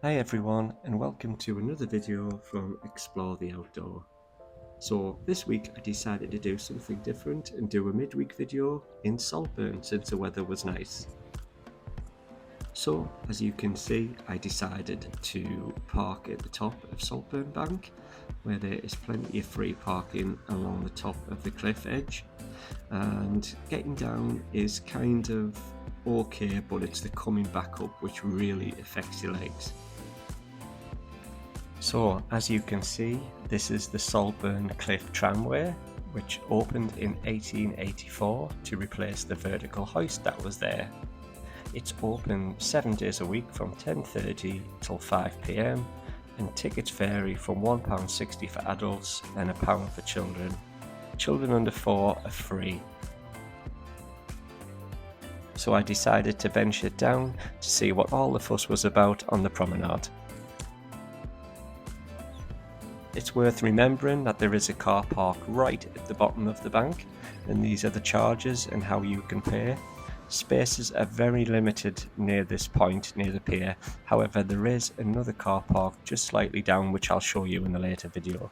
Hi everyone, and welcome to another video from Explore the Outdoor. So this week I decided to do something different and do a midweek video in Saltburn since the weather was nice. So as you can see, I decided to park at the top of Saltburn Bank, where there is plenty of free parking along the top of the cliff edge, and getting down is kind of okay, but it's the coming back up which really affects your legs. So as you can see, this is the Saltburn Cliff Tramway, which opened in 1884 to replace the vertical hoist that was there. It's open 7 days a week from 10:30 till 5 p.m, and tickets vary from £1.60 for adults and £1 for children. Children under 4 are free. So I decided to venture down to see what all the fuss was about on the promenade. It's worth remembering that there is a car park right at the bottom of the bank, and these are the charges and how you can pay. Spaces are very limited near this point, near the pier. However, there is another car park just slightly down, which I'll show you in a later video.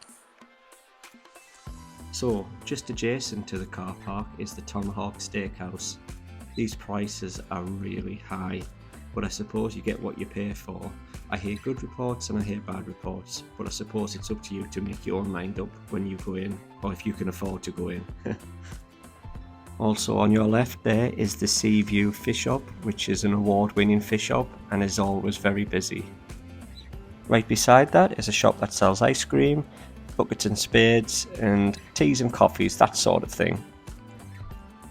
So, just adjacent to the car park is the Tomahawk Steakhouse. These prices are really high, but I suppose you get what you pay for. I hear good reports and I hear bad reports, but I suppose it's up to you to make your own mind up when you go in, or if you can afford to go in. Also on your left there is the Sea View Fish Shop, which is an award-winning fish shop and is always very busy. Right beside that is a shop that sells ice cream, buckets and spades, and teas and coffees, that sort of thing.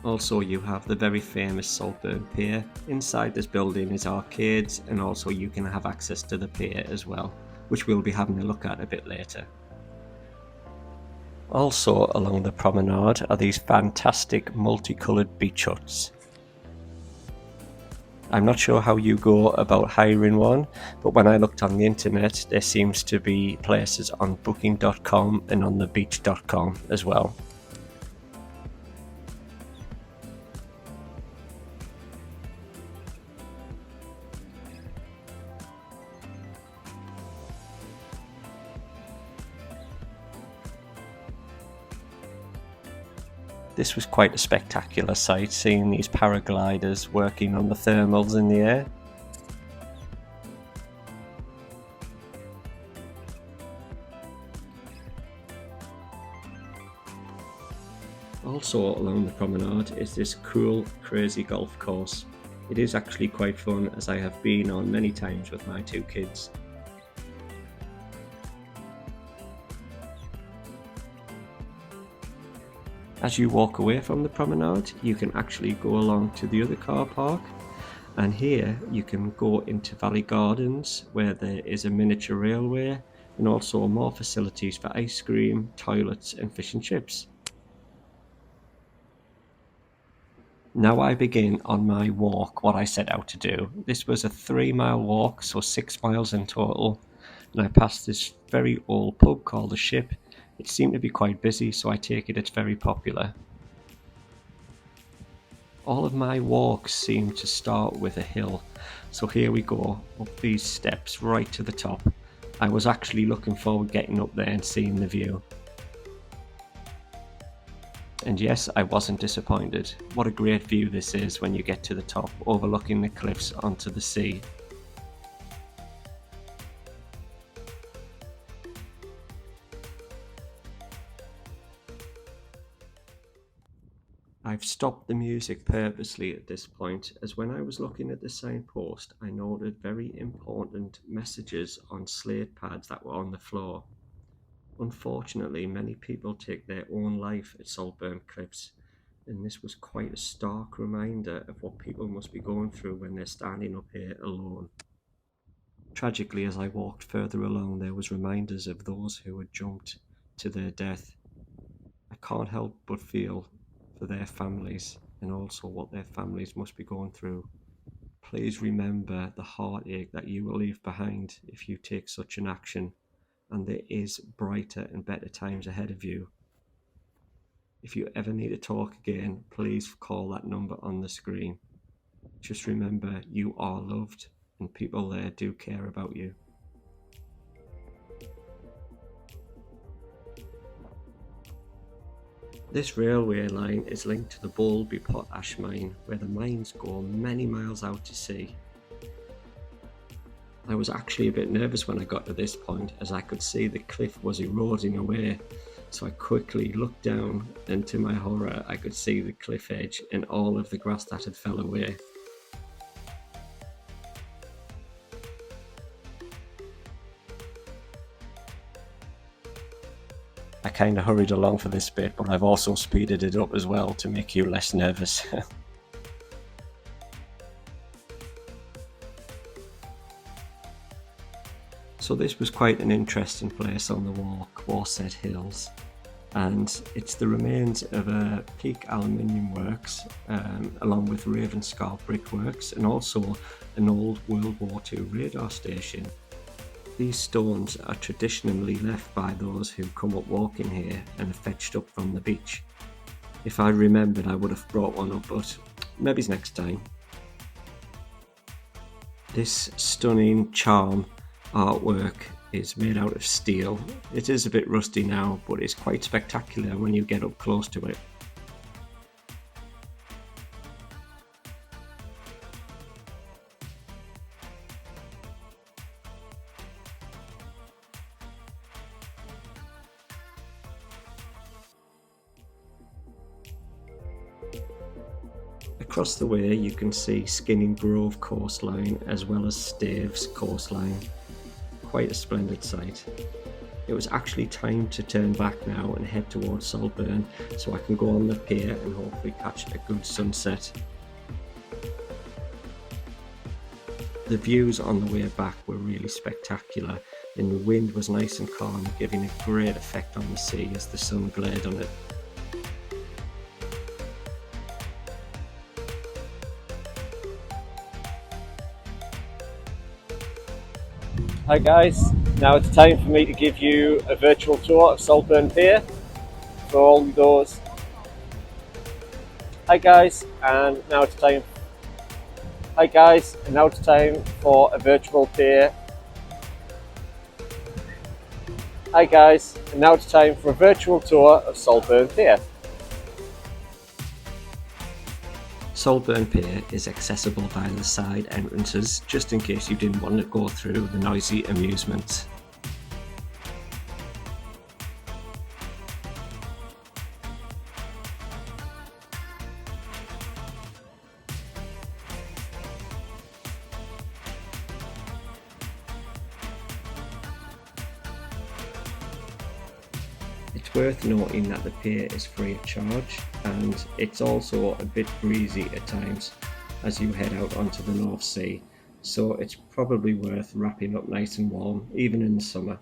Also, you have the very famous Saltburn Pier. Inside this building is arcades, and also you can have access to the pier as well, which we'll be having a look at a bit later. Also along the promenade are these fantastic multicoloured beach huts. I'm not sure how you go about hiring one, but when I looked on the internet, there seems to be places on booking.com and on thebeach.com as well. This was quite a spectacular sight, seeing these paragliders working on the thermals in the air. Also along the promenade is this cool, crazy golf course. It is actually quite fun, as I have been on many times with my two kids. As you walk away from the promenade, you can actually go along to the other car park, and here you can go into Valley Gardens, where there is a miniature railway and also more facilities for ice cream, toilets and fish and chips. Now I begin on my walk, what I set out to do. This was a 3-mile walk, so 6 miles in total, and I passed this very old pub called The Ship. It seemed to be quite busy, so I take it it's very popular. All of my walks seem to start with a hill, so here we go, up these steps right to the top. I was actually looking forward getting up there and seeing the view. And yes, I wasn't disappointed. What a great view this is when you get to the top, overlooking the cliffs onto the sea. I've stopped the music purposely at this point, as when I was looking at the signpost, I noted very important messages on slate pads that were on the floor. Unfortunately, many people take their own life at Saltburn Cliffs, and this was quite a stark reminder of what people must be going through when they're standing up here alone. Tragically, as I walked further along, there was reminders of those who had jumped to their death. I can't help but feel for their families and also what their families must be going through. Please remember the heartache that you will leave behind if you take such an action, and there is brighter and better times ahead of you. If you ever need to talk again, please call that number on the screen. Just remember, you are loved and people there do care about you. This railway line is linked to the Bowlby potash mine, where the mines go many miles out to sea. I was actually a bit nervous when I got to this point, as I could see the cliff was eroding away, so I quickly looked down, and to my horror I could see the cliff edge and all of the grass that had fell away. I kind of hurried along for this bit, but I've also speeded it up as well to make you less nervous. So this was quite an interesting place on the walk, Warset Hills, and it's the remains of a Peak aluminium works, along with Ravenscar brickworks, and also an old World War II radar station. These stones are traditionally left by those who come up walking here and are fetched up from the beach. If I remembered, I would have brought one up, but maybe next time. This stunning charm artwork is made out of steel. It is a bit rusty now, but it's quite spectacular when you get up close to it. Across the way you can see Skinning Grove coastline as well as Staves coastline. Quite a splendid sight. It was actually time to turn back now and head towards Saltburn, so I can go on the pier and hopefully catch a good sunset. The views on the way back were really spectacular, and the wind was nice and calm, giving a great effect on the sea as the sun glared on it. Hi guys, now it's time for me to give you a virtual tour of Saltburn Pier for all those. Hi guys, and now it's time. Hi guys, and now it's time for a virtual pier. Hi guys, and now it's time for a virtual tour of Saltburn Pier. Saltburn Pier is accessible via the side entrances, just in case you didn't want to go through the noisy amusements. It's worth noting that the pier is free of charge, and it's also a bit breezy at times as you head out onto the North Sea, so it's probably worth wrapping up nice and warm even in the summer.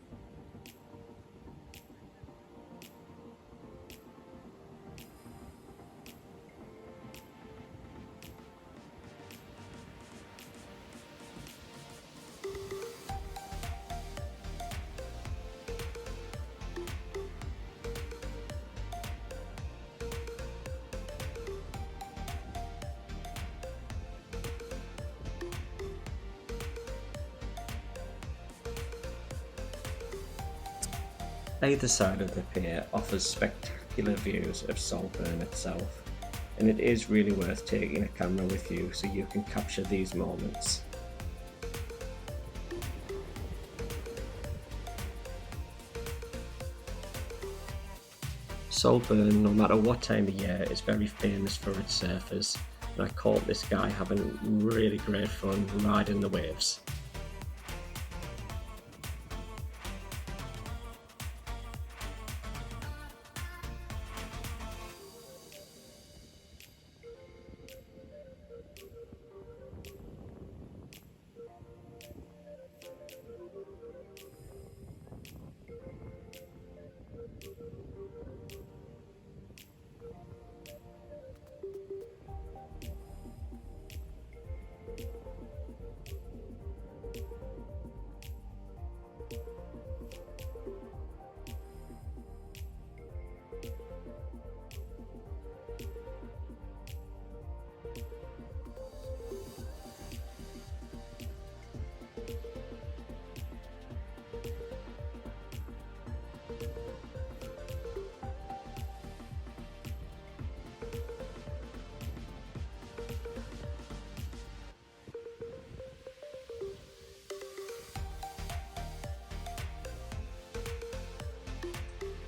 Either side of the pier offers spectacular views of Saltburn itself, and it is really worth taking a camera with you so you can capture these moments. Saltburn, no matter what time of year, is very famous for its surfers, and I caught this guy having really great fun riding the waves.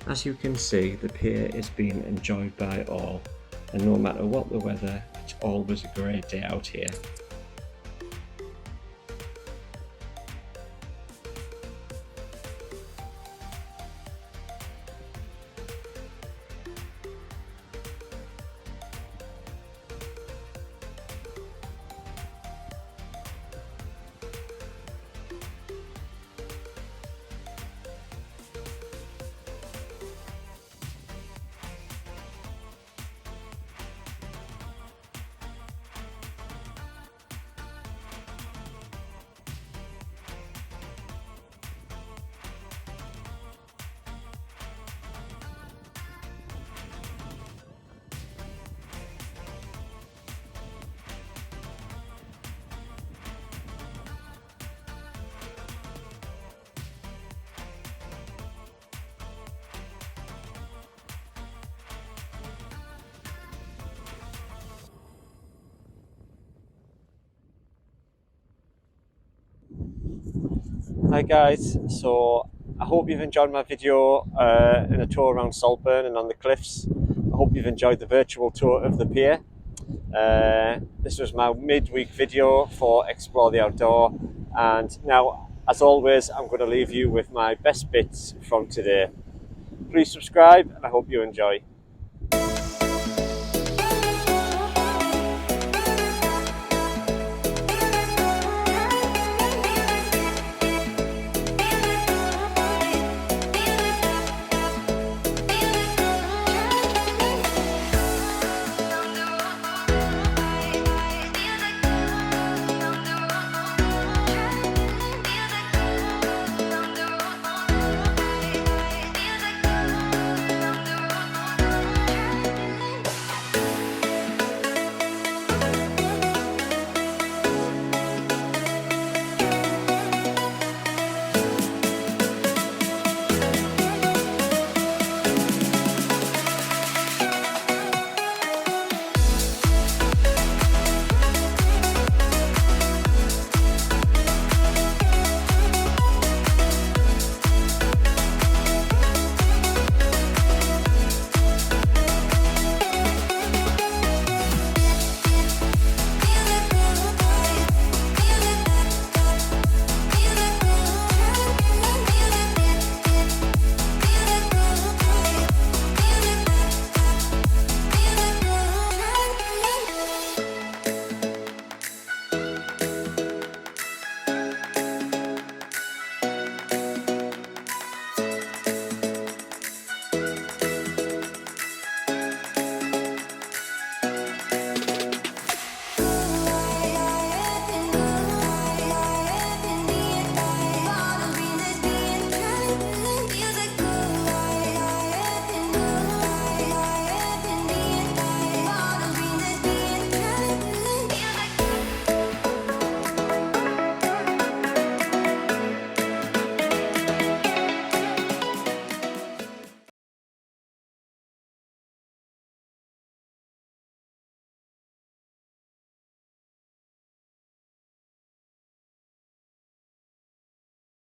As you can see, the pier is being enjoyed by all, and no matter what the weather, it's always a great day out here. Hi guys, so I hope you've enjoyed my video in a tour around Saltburn and on the cliffs. I hope you've enjoyed the virtual tour of the pier. This was my midweek video for Explore the Outdoor, and now, as always, I'm going to leave you with my best bits from today. Please subscribe and I hope you enjoy.